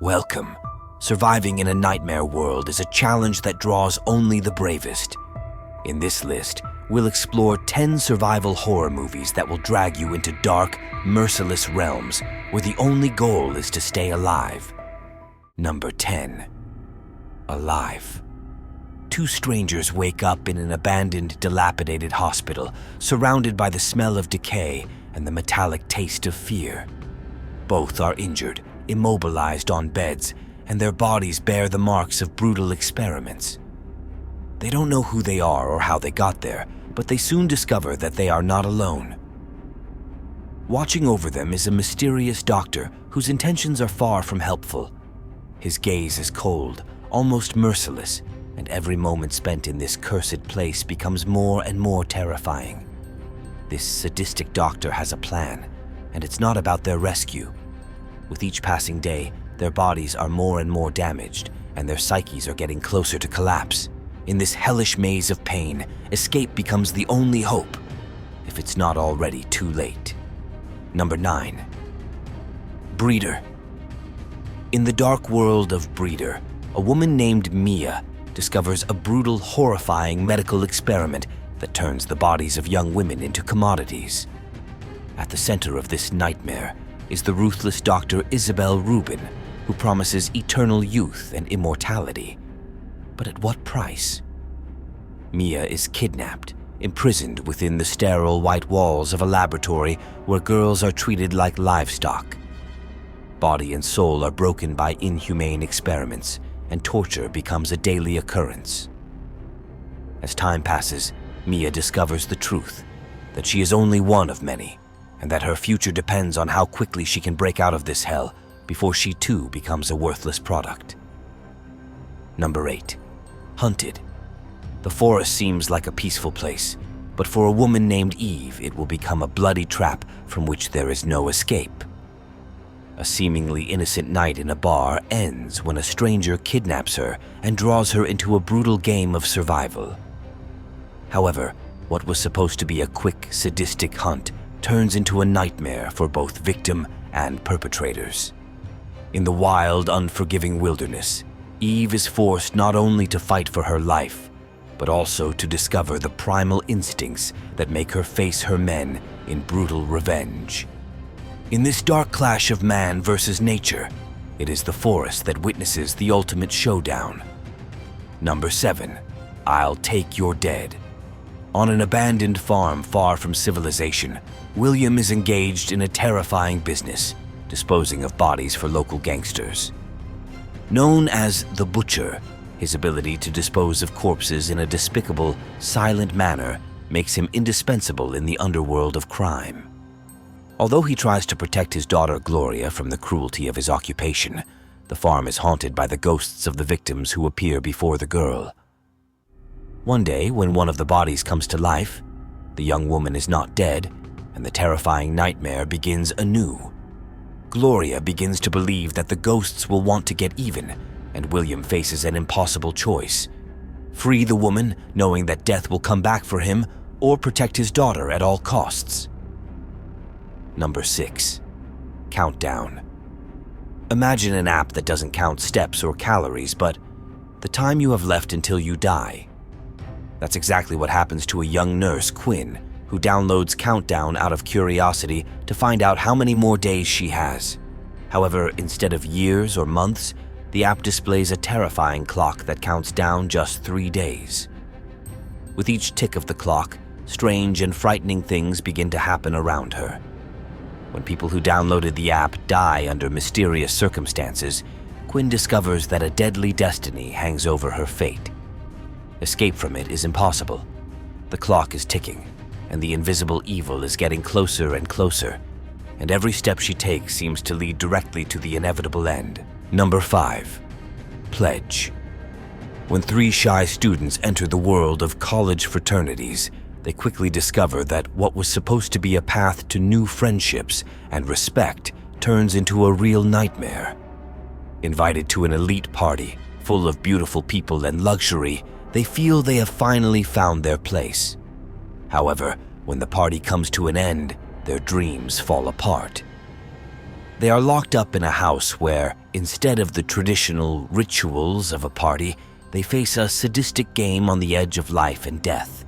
Welcome. Surviving in a nightmare world is a challenge that draws only the bravest. In this list, we'll explore 10 survival horror movies that will drag you into dark, merciless realms where the only goal is to stay alive. Number 10. Alive. Two strangers wake up in an abandoned, dilapidated hospital, surrounded by the smell of decay and the metallic taste of fear. Both are injured, immobilized on beds, and their bodies bear the marks of brutal experiments. They don't know who they are or how they got there, but they soon discover that they are not alone. Watching over them is a mysterious doctor whose intentions are far from helpful. His gaze is cold, almost merciless, and every moment spent in this cursed place becomes more and more terrifying. This sadistic doctor has a plan, and it's not about their rescue. With each passing day, their bodies are more and more damaged, and their psyches are getting closer to collapse. In this hellish maze of pain, escape becomes the only hope, if it's not already too late. Number 9. Breeder. In the dark world of Breeder, a woman named Mia discovers a brutal, horrifying medical experiment that turns the bodies of young women into commodities. At the center of this nightmare is the ruthless Dr. Isabel Rubin, who promises eternal youth and immortality. But at what price? Mia is kidnapped, imprisoned within the sterile white walls of a laboratory where girls are treated like livestock. Body and soul are broken by inhumane experiments, and torture becomes a daily occurrence. As time passes, Mia discovers the truth, that she is only one of many, and that her future depends on how quickly she can break out of this hell before she too becomes a worthless product. Number 8. Hunted. The forest seems like a peaceful place, but for a woman named Eve, it will become a bloody trap from which there is no escape. A seemingly innocent night in a bar ends when a stranger kidnaps her and draws her into a brutal game of survival. However, what was supposed to be a quick, sadistic hunt turns into a nightmare for both victim and perpetrators. In the wild, unforgiving wilderness, Eve is forced not only to fight for her life, but also to discover the primal instincts that make her face her men in brutal revenge. In this dark clash of man versus nature, it is the forest that witnesses the ultimate showdown. Number 7. I'll Take Your Dead. On an abandoned farm far from civilization, William is engaged in a terrifying business, disposing of bodies for local gangsters. Known as the Butcher, his ability to dispose of corpses in a despicable, silent manner makes him indispensable in the underworld of crime. Although he tries to protect his daughter Gloria from the cruelty of his occupation, the farm is haunted by the ghosts of the victims who appear before the girl. One day, when one of the bodies comes to life, the young woman is not dead, and the terrifying nightmare begins anew. Gloria begins to believe that the ghosts will want to get even, and William faces an impossible choice: free the woman, knowing that death will come back for him, or protect his daughter at all costs. Number 6. Countdown. Imagine an app that doesn't count steps or calories, but the time you have left until you die. That's exactly what happens to a young nurse, Quinn, who downloads Countdown out of curiosity to find out how many more days she has. However, instead of years or months, the app displays a terrifying clock that counts down just 3 days. With each tick of the clock, strange and frightening things begin to happen around her. When people who downloaded the app die under mysterious circumstances, Quinn discovers that a deadly destiny hangs over her fate. Escape from it is impossible. The clock is ticking, and the invisible evil is getting closer and closer, and every step she takes seems to lead directly to the inevitable end. Number 5. Pledge. When 3 shy students enter the world of college fraternities, they quickly discover that what was supposed to be a path to new friendships and respect turns into a real nightmare. Invited to an elite party full of beautiful people and luxury, they feel they have finally found their place. However, when the party comes to an end, their dreams fall apart. They are locked up in a house where, Instead of the traditional rituals of a party, they face a sadistic game on the edge of life and death.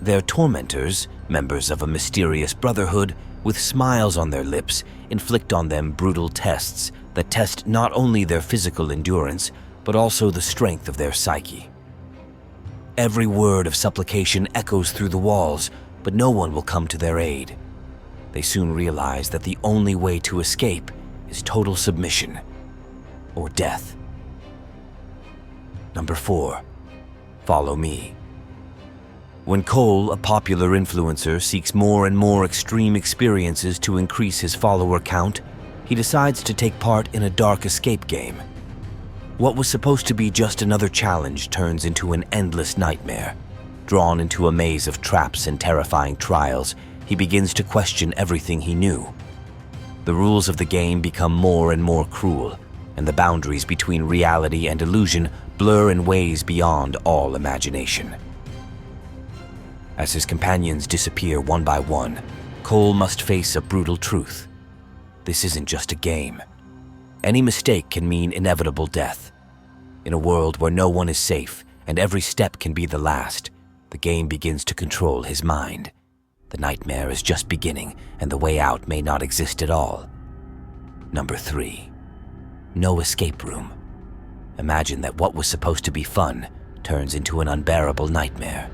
Their tormentors, members of a mysterious brotherhood, with smiles on their lips, inflict on them brutal tests that test not only their physical endurance, but also the strength of their psyche. Every word of supplication echoes through the walls, but no one will come to their aid. They soon realize that the only way to escape is total submission or death. Number 4. Follow Me. When Cole, a popular influencer, seeks more and more extreme experiences to increase his follower count, he decides to take part in a dark escape game. What was supposed to be just another challenge turns into an endless nightmare. Drawn into a maze of traps and terrifying trials, he begins to question everything he knew. The rules of the game become more and more cruel, and the boundaries between reality and illusion blur in ways beyond all imagination. As his companions disappear one by one, Cole must face a brutal truth. This isn't just a game. Any mistake can mean inevitable death. In a world where no one is safe and every step can be the last, the game begins to control his mind. The nightmare is just beginning, and the way out may not exist at all. Number 3. No escape room. Imagine that what was supposed to be fun turns into an unbearable nightmare.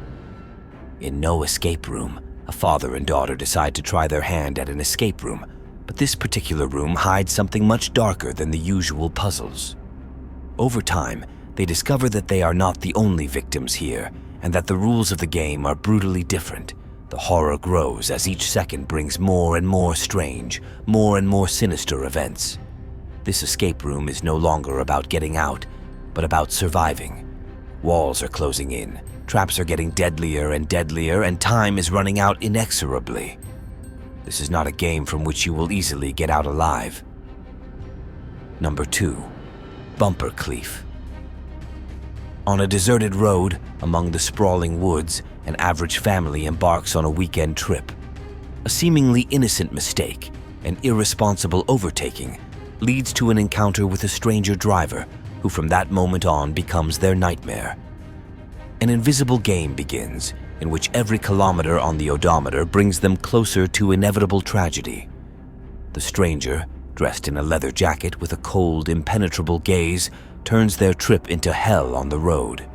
In No Escape Room, a father and daughter decide to try their hand at an escape room, but this particular room hides something much darker than the usual puzzles. Over time, they discover that they are not the only victims here, and that the rules of the game are brutally different. The horror grows as each second brings more and more strange, more and more sinister events. This escape room is no longer about getting out, but about surviving. Walls are closing in, traps are getting deadlier and deadlier, and time is running out inexorably. This is not a game from which you will easily get out alive. Number 2. Bumperkleef. On a deserted road, among the sprawling woods, an average family embarks on a weekend trip. A seemingly innocent mistake, an irresponsible overtaking, leads to an encounter with a stranger driver who from that moment on becomes their nightmare. An invisible game begins, in which every kilometer on the odometer brings them closer to inevitable tragedy. The stranger, dressed in a leather jacket with a cold, impenetrable gaze, turns their trip into hell on the road.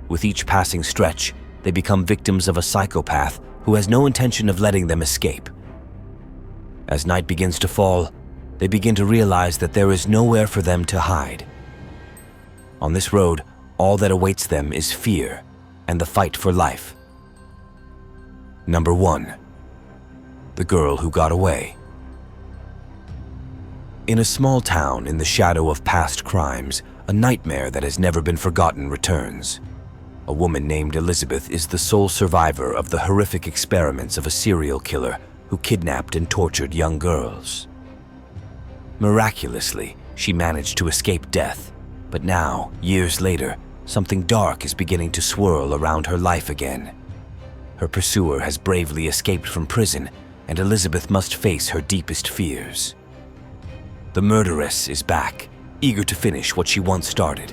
With each passing stretch, they become victims of a psychopath who has no intention of letting them escape. As night begins to fall, they begin to realize that there is nowhere for them to hide. On this road, all that awaits them is fear and the fight for life. Number 1. The Girl Who Got Away. In a small town in the shadow of past crimes, a nightmare that has never been forgotten returns. A woman named Elizabeth is the sole survivor of the horrific experiments of a serial killer who kidnapped and tortured young girls. Miraculously, she managed to escape death, but now, years later, something dark is beginning to swirl around her life again. Her pursuer has bravely escaped from prison, and Elizabeth must face her deepest fears. The murderess is back, eager to finish what she once started.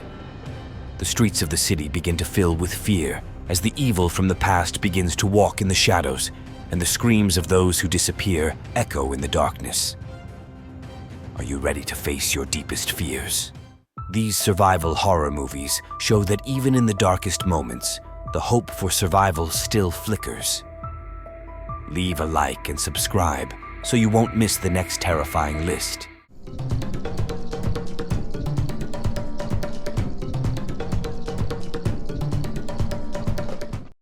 The streets of the city begin to fill with fear as the evil from the past begins to walk in the shadows, and the screams of those who disappear echo in the darkness. Are you ready to face your deepest fears? These survival horror movies show that even in the darkest moments, the hope for survival still flickers. Leave a like and subscribe so you won't miss the next terrifying list.